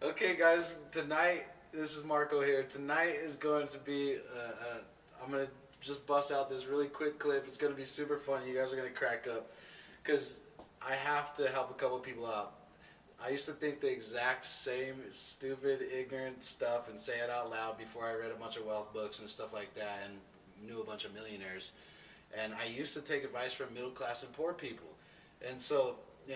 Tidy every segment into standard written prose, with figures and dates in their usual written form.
Okay, guys, tonight, this is Marco here. Tonight is going to be, I'm going to just bust out this really quick clip. It's going to be super funny. You guys are going to crack up because I have to help a couple people out. I used to think the exact same stupid, ignorant stuff and say it out loud before I read a bunch of wealth books and stuff like that and knew a bunch of millionaires. And I used to take advice from middle class and poor people. And so,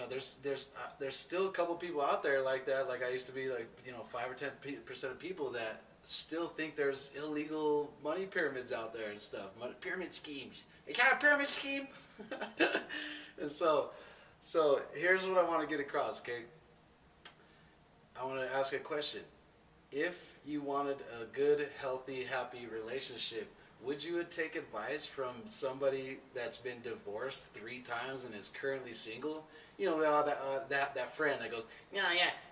there's still a couple people out there like that. Like I used to be like 5 or 10% of people that still think there's illegal money pyramids out there and stuff, pyramid schemes. You got a pyramid scheme, and so here's what I want to get across. Okay, I want to ask a question. If you wanted a good, healthy, happy relationship, would you take advice from somebody that's been divorced 3 times and is currently single? That friend that goes, yeah,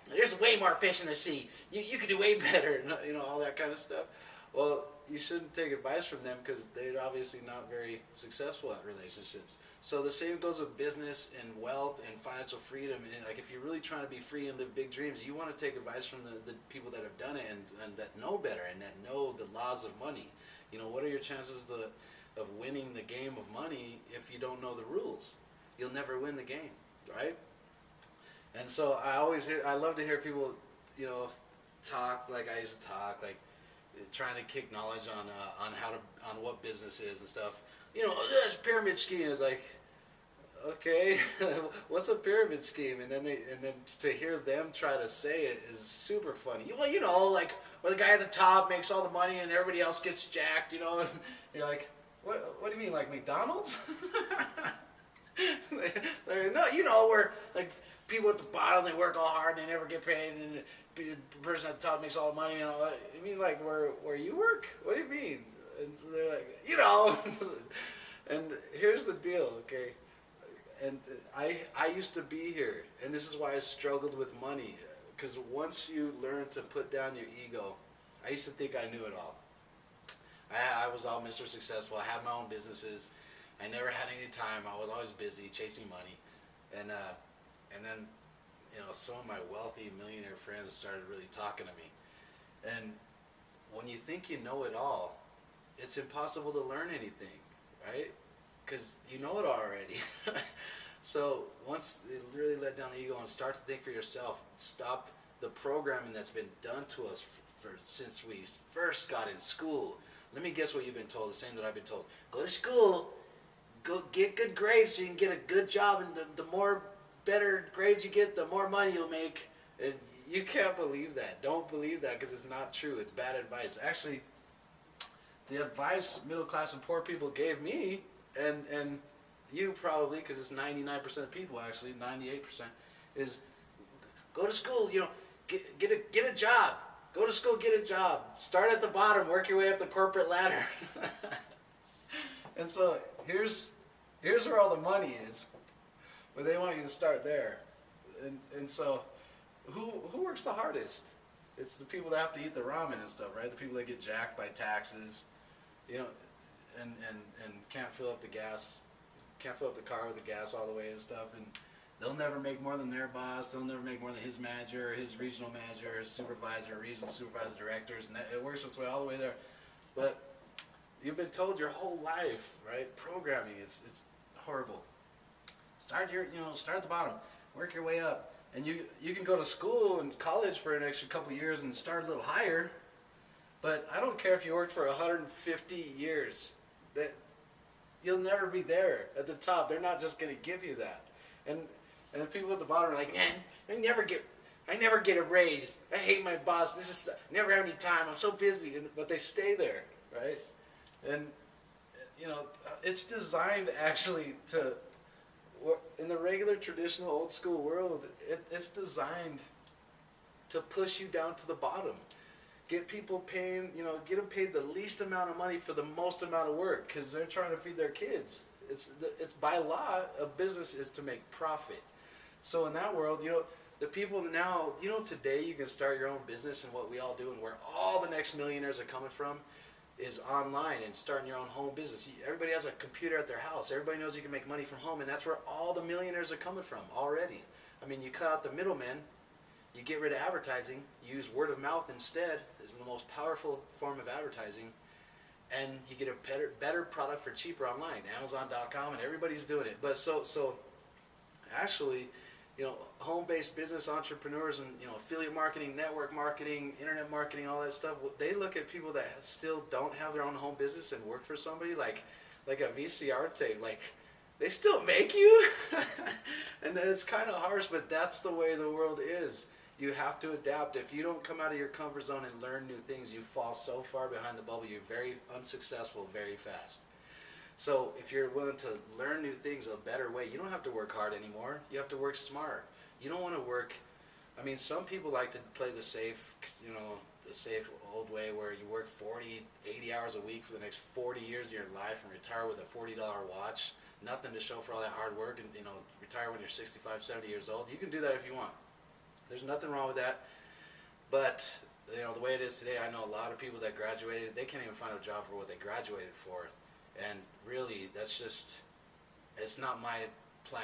there's way more fish in the sea. You could do way better, all that kind of stuff. Well, you shouldn't take advice from them because they're obviously not very successful at relationships. So the same goes with business and wealth and financial freedom. And like if you're really trying to be free and live big dreams, you want to take advice from the people that have done it and that know better and that know the laws of money. What are your chances of winning the game of money if you don't know the rules? You'll never win the game, right? And so I love to hear people, talk like I used to talk, like trying to kick knowledge on what business is and stuff. There's pyramid scheme. It's like, okay, what's a pyramid scheme? And then to hear them try to say it is super funny. Well, like where the guy at the top makes all the money and everybody else gets jacked. And you're like, what do you mean, like McDonald's? No, where like people at the bottom, they work all hard and they never get paid, and the person at the top makes all the money. You mean like where you work? What do you mean? And so they're like, and here's the deal, okay? And I used to be here, and this is why I struggled with money, because once you learn to put down your ego, I used to think I knew it all. I was all Mr. Successful. I had my own businesses. I never had any time. I was always busy chasing money, and then some of my wealthy millionaire friends started really talking to me, and when you think you know it all, it's impossible to learn anything, right? Because you know it already. So once they really let down the ego and start to think for yourself, stop the programming that's been done to us since we first got in school. Let me guess what you've been told, the same that I've been told. Go to school, go get good grades so you can get a good job, and the more better grades you get, the more money you'll make. And you can't believe that. Don't believe that because it's not true. It's bad advice. Actually, the advice middle class and poor people gave me, and you probably, because it's 99% of people actually, 98%, is go to school, get a job. Go to school, get a job. Start at the bottom, work your way up the corporate ladder. And so here's where all the money is, where they want you to start there. And so who works the hardest? It's the people that have to eat the ramen and stuff, right? The people that get jacked by taxes, and can't fill up the gas, can't fill up the car with the gas all the way and stuff, and they'll never make more than their boss. They'll never make more than his manager, his regional manager, his supervisor, regional supervisor, directors, and it works its way all the way there. But you've been told your whole life, right? Programming, it's horrible. Start at the bottom, work your way up, and you can go to school and college for an extra couple years and start a little higher. But I don't care if you worked for 150 years. That you'll never be there at the top. They're not just going to give you that. And the people at the bottom are like, man, I never get a raise. I hate my boss. Never have any time. I'm so busy. But they stay there, right? And it's designed actually to, in the regular traditional old school world, it's designed to push you down to the bottom. Get people paying, get them paid the least amount of money for the most amount of work because they're trying to feed their kids. It's by law, a business is to make profit. So in that world, the people now, today you can start your own business, and what we all do and where all the next millionaires are coming from is online and starting your own home business. Everybody has a computer at their house. Everybody knows you can make money from home, and that's where all the millionaires are coming from already. I mean, you cut out the middlemen, You get rid of advertising, use word of mouth instead, is the most powerful form of advertising, and you get a better product for cheaper online. Amazon.com, and everybody's doing it. But so actually, home-based business entrepreneurs and affiliate marketing, network marketing, internet marketing, all that stuff, they look at people that still don't have their own home business and work for somebody like a VCR tape, like they still make you. And it's kind of harsh, but that's the way the world is. You have to adapt. If you don't come out of your comfort zone and learn new things, you fall so far behind the bubble, you're very unsuccessful very fast. So if you're willing to learn new things a better way, you don't have to work hard anymore. You have to work smart. You don't want to work, some people like to play the safe, the safe old way where you work 40, 80 hours a week for the next 40 years of your life and retire with a $40 watch, nothing to show for all that hard work, and retire when you're 65, 70 years old. You can do that if you want. There's nothing wrong with that. But the way it is today, I know a lot of people that graduated, they can't even find a job for what they graduated for. And really, it's not my plan.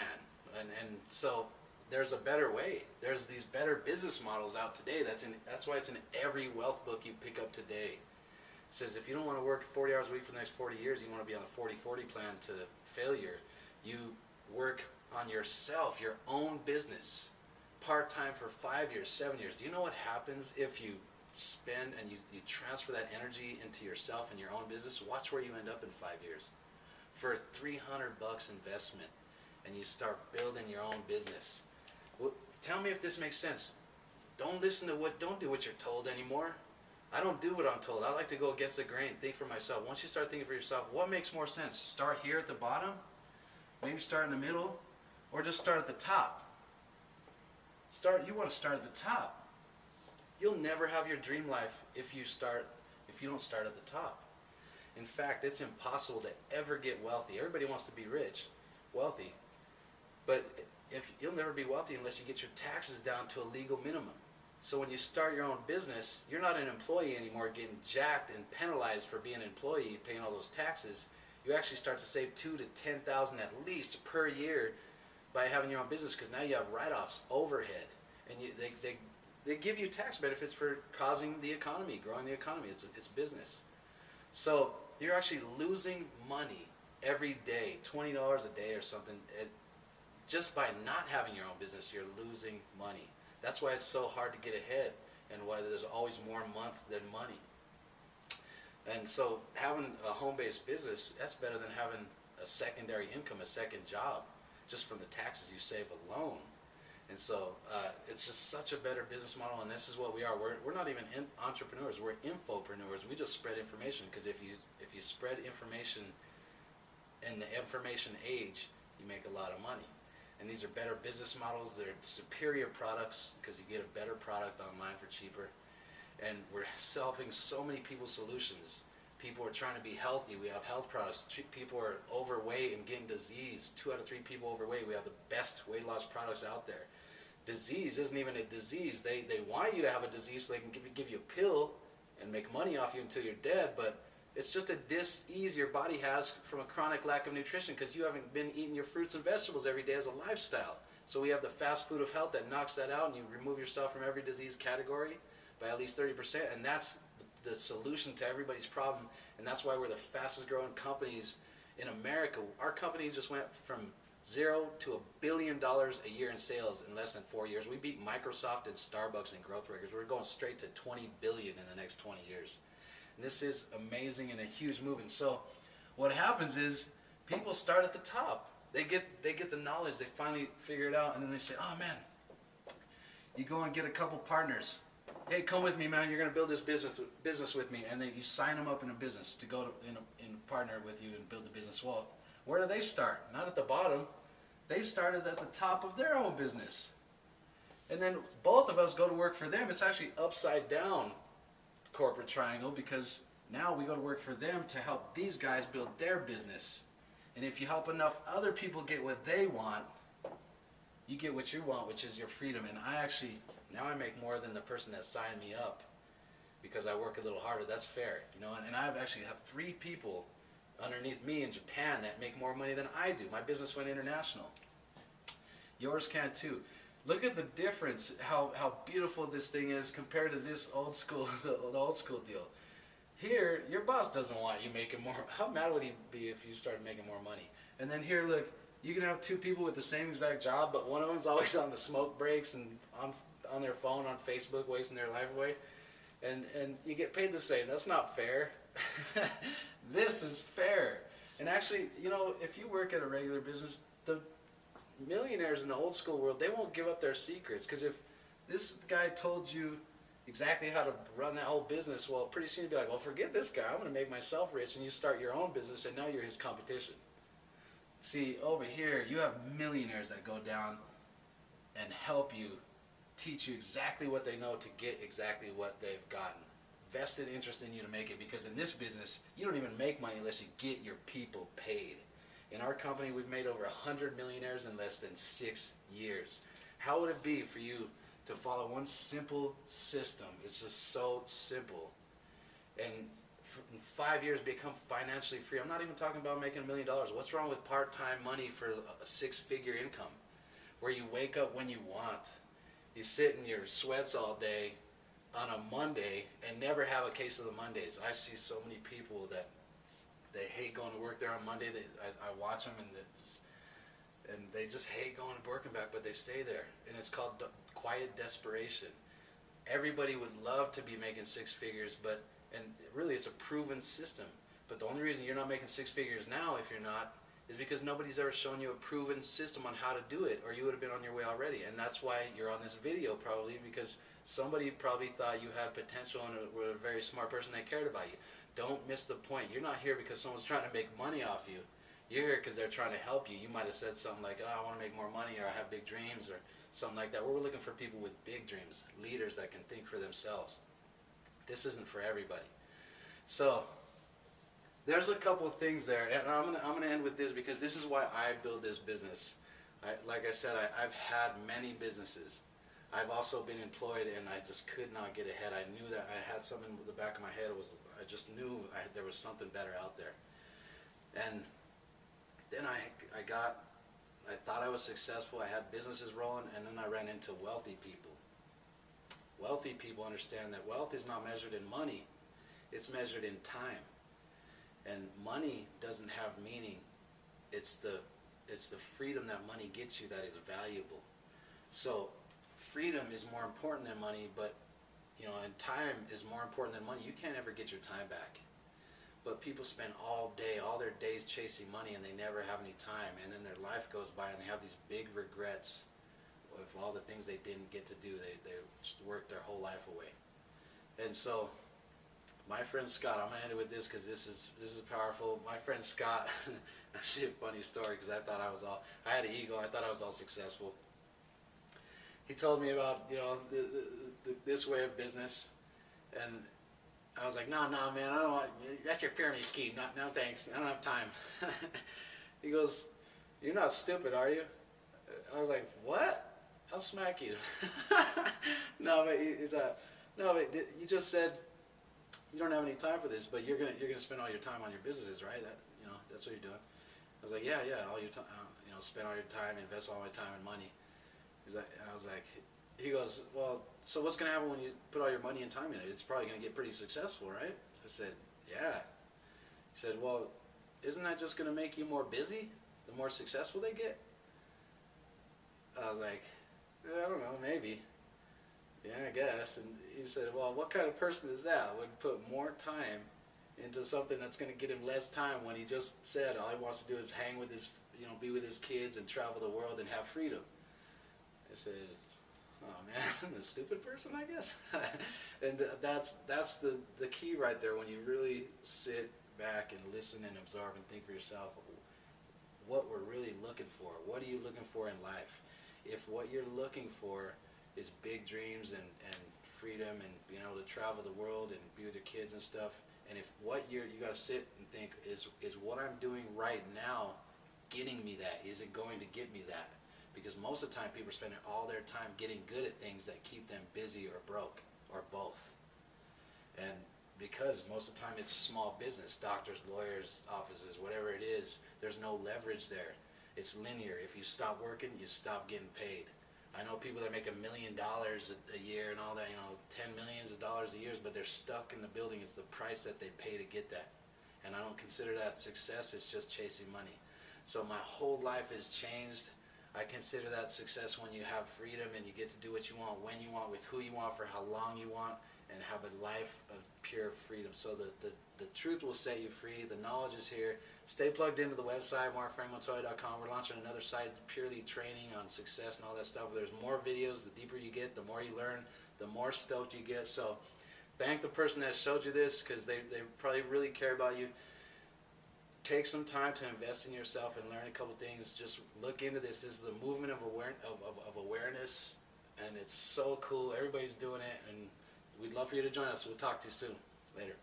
And so there's a better way. There's these better business models out today. That's why it's in every wealth book you pick up today. It says if you don't want to work 40 hours a week for the next 40 years, you want to be on a 40-40 plan to failure, you work on yourself, your own business, part-time for 5 years, 7 years. Do you know what happens if you spend and you transfer that energy into yourself and your own business? Watch where you end up in 5 years. For $300 investment, and you start building your own business. Well, tell me if this makes sense. Don't do what you're told anymore. I don't do what I'm told. I like to go against the grain, think for myself. Once you start thinking for yourself, what makes more sense? Start here at the bottom, maybe start in the middle, or just start at the top. You want to start at the top. You'll never have your dream life if you don't start at the top. In fact, it's impossible to ever get wealthy. Everybody wants to be rich, wealthy. But if you'll never be wealthy unless you get your taxes down to a legal minimum. So when you start your own business, you're not an employee anymore getting jacked and penalized for being an employee, paying all those taxes. You actually start to save $2,000 to $10,000 at least per year by having your own business, because now you have write-offs, overhead, and they give you tax benefits for causing the economy, growing the economy. It's business. So you're actually losing money every day, $20 a day or something. Just by not having your own business, you're losing money. That's why it's so hard to get ahead, and why there's always more month than money. And so having a home-based business, that's better than having a secondary income, a second job, just from the taxes you save alone. And so it's just such a better business model, and this is what we are. We're not even entrepreneurs, we're infopreneurs. We just spread information, because if you spread information in the information age, you make a lot of money. And these are better business models. They're superior products, because you get a better product online for cheaper. And we're solving so many people's solutions. People are trying to be healthy. We have health products. People are overweight and getting disease. 2 out of 3 people overweight. We have the best weight loss products out there. Disease isn't even a disease. They want you to have a disease so they can give you a pill and make money off you until you're dead, but it's just a dis-ease your body has from a chronic lack of nutrition, because you haven't been eating your fruits and vegetables every day as a lifestyle. So we have the fast food of health that knocks that out, and you remove yourself from every disease category by at least 30%, and that's the solution to everybody's problem. And that's why we're the fastest growing companies in America. Our company just went from 0 to $1 billion a year in sales in less than 4 years. We beat Microsoft and Starbucks and growth records. We're going straight to 20 billion in the next 20 years. And this is amazing and a huge move. And so what happens is people start at the top. They get the knowledge, they finally figure it out, and then they say, oh man, you go and get a couple partners. Hey, come with me, man. You're going to build this business with me. And then you sign them up in a business to go in partner with you and build the business. Well, where do they start? Not at the bottom. They started at the top of their own business. And then both of us go to work for them. It's actually upside down corporate triangle, because now we go to work for them to help these guys build their business. And if you help enough other people get what they want, you get what you want, which is your freedom. And now I make more than the person that signed me up, because I work a little harder. That's fair, and I actually have 3 people underneath me in Japan that make more money than I do. My business went international. Yours can too. Look at the difference, how beautiful this thing is compared to this old school, the old school deal. Here, your boss doesn't want you making more. How mad would he be if you started making more money? And then here, look, you can have two people with the same exact job, but one of them's always on the smoke breaks and on their phone on Facebook, wasting their life away, and you get paid the same. That's not fair. This is fair. And actually, you know, if you work at a regular business, the millionaires in the old school world, they won't give up their secrets, because if this guy told you exactly how to run that whole business, well, pretty soon you'd be like, well, forget this guy, I'm going to make myself rich, and you start your own business, and now you're his competition. See, over here, you have millionaires that go down and help you, teach you exactly what they know to get exactly what they've gotten. Vested interest in you to make it, because in this business, you don't even make money unless you get your people paid. In our company, we've made over 100 millionaires in less than 6 years. How would it be for you to follow one simple system? It's just so simple. And in 5 years, become financially free. I'm not even talking about making $1 million. What's wrong with part-time money for a six-figure income, where you wake up when you want, you sit in your sweats all day on a Monday and never have a case of the Mondays? I see so many people that they hate going to work there on Monday. I watch them, and they just hate going to work and back, but they stay there. And it's called quiet desperation. Everybody would love to be making six figures, and really it's a proven system. But the only reason you're not making six figures now, if you're not, is because nobody's ever shown you a proven system on how to do it, or you would have been on your way already. And that's why you're on this video, probably, because somebody probably thought you had potential and were a very smart person that cared about you. Don't miss the point. You're not here because someone's trying to make money off you. You're here because they're trying to help you. You might have said something like, oh, I want to make more money, or I have big dreams, or something like that. We're looking for people with big dreams, leaders that can think for themselves. This isn't for everybody. So there's a couple of things there, and I'm gonna end with this, because this is why I build this business. Like I said, I've had many businesses. I've also been employed, and I just could not get ahead. I knew that I had something in the back of my head. I just knew there was something better out there. And then I thought I was successful. I had businesses rolling, and then I ran into wealthy people. Wealthy people understand that wealth is not measured in money. It's measured in time. And money doesn't have meaning. It's the freedom that money gets you that is valuable. So freedom is more important than money, but and time is more important than money. You can't ever get your time back. But people spend all their days chasing money, and they never have any time. And then their life goes by, and they have these big regrets of all the things they didn't get to do. They worked their whole life away. And so, my friend Scott, I'm gonna end it with this, because this is powerful. My friend Scott, actually a funny story, because I had an ego. I thought I was all successful. He told me about this way of business, and I was like, no, man, I don't want. That's your pyramid scheme. No, thanks. I don't have time. He goes, you're not stupid, are you? I was like, what? I'll smack you. No, but you just said you don't have any time for this, but you're gonna spend all your time on your businesses, right? That's what you're doing. I was like, yeah, all your time, spend all your time, invest all my time and money. He goes, well, so what's gonna happen when you put all your money and time in it? It's probably gonna get pretty successful, right? I said, yeah. He said, well, isn't that just gonna make you more busy the more successful they get? I was like, I don't know, maybe. Yeah, I guess. And he said, well, what kind of person is that would put more time into something that's going to get him less time, when he just said all he wants to do is hang with his, be with his kids and travel the world and have freedom? I said, oh man, I'm a stupid person, I guess. And that's the key right there, when you really sit back and listen and absorb and think for yourself what we're really looking for. What are you looking for in life? If what you're looking for is big dreams and freedom and being able to travel the world and be with your kids and stuff, and if what you got to sit and think is what I'm doing right now getting me that? Is it going to get me that? Because most of the time people are spending all their time getting good at things that keep them busy or broke, or both. And because most of the time it's small business, doctors, lawyers, offices, whatever it is, there's no leverage there. It's linear. If you stop working, you stop getting paid. I know people that make $1 million a year and all that, 10 millions of dollars a year, but they're stuck in the building. It's the price that they pay to get that. And I don't consider that success. It's just chasing money. So my whole life has changed. I consider that success when you have freedom and you get to do what you want, when you want, with who you want, for how long you want, and have a life of pure freedom. So the truth will set you free. The knowledge is here. Stay plugged into the website, markfrankmontoya.com. We're launching another site, purely training on success and all that stuff. There's more videos. The deeper you get, the more you learn, the more stoked you get. So thank the person that showed you this, because they probably really care about you. Take some time to invest in yourself and learn a couple things. Just look into this. This is the movement of awareness, and it's so cool. Everybody's doing it, and we'd love for you to join us. We'll talk to you soon. Later.